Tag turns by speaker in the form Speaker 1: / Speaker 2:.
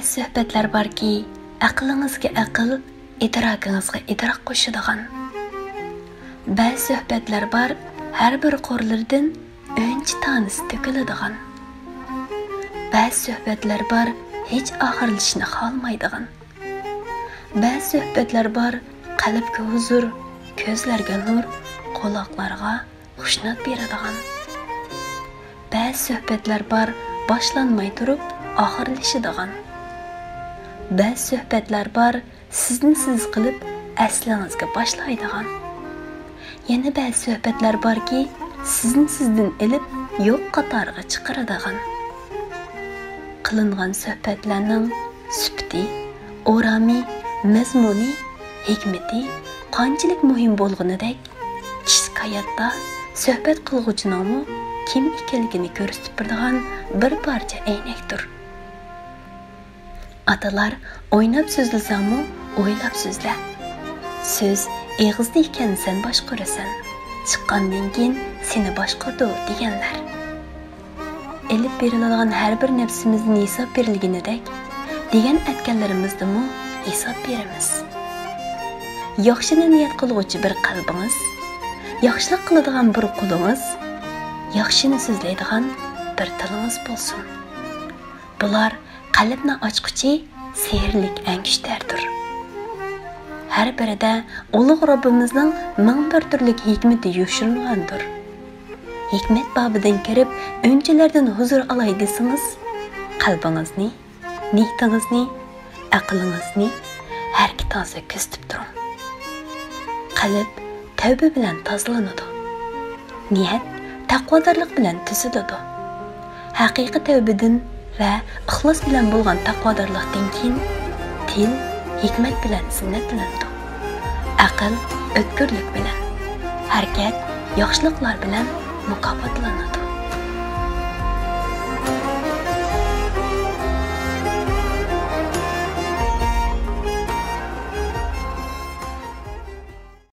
Speaker 1: Ba'zi suhbatlar borki, aqlingizga aql, idrokingizga idrok qo'shadigan. Ba'zi suhbatlar bor, har bir qo'rlardan o'nchi tanisi to'kiladigan. Ba'zi suhbatlar bor, hech oxirlashni xohlamaydigan. Ba'zi suhbatlar bor, qalbga huzur, ko'zlarga nur, quloqlarga xushnat beradigan. Ba'zi suhbatlar bor, boshlanmay turib oxirlashadigan. Ba'zi suhbatlar bor, sizni siz qilib aslingizga boshlaydigan. Yana ba'zi suhbatlar borki, sizni sizdan ilib yo'q qatoriga chiqaradigan. Qilingan suhbatlarning sifati, o'rami, mazmuni, hikmati qanchalik muhim bo'lganidek, kishilik hayotda suhbat qilg'uchining kim ekanligini ko'rsatib turadigan bir parcha aynakdir. Atalar o'ynab so'zlasanmi, o'ylab so'zla. So'z eg'izda ekan sen boshqarasan, chiqqandan keyin seni boshqardi deganlar. Elib beriladigan har bir nafsimizning hisob berilganidek, degan aytganlarimizdami hisob beramiz. Yaxshini niyat qilg'uvchi bir qalbingiz, yaxshilik qiladigan bir qo'lingiz, yaxshini so'zlaydigan bir tilingiz bo'lsin. Bular qalbni ochquchi sehrlik angishlardir. Har birida ulug' Robbimizning ming bir turli hikmati yoshirilgandir. Hikmat bobidan kirib, o'nchilardan huzur olay desangiz, qalbingizni, niyatingizni, aqlingizni har ikkalasi ko'zitib turing. Qalb tavba bilan tozalanadi. Niyat taqvodorlik bilan tuziladi. Haqiqiy tavbadan va ixlos bilan bo'lgan taqvodorlikdan keyin til hikmat bilan zinnatlanadi. Aql o'tkirlik bilan, harakat yaxshiliklar bilan mukofotlanadi.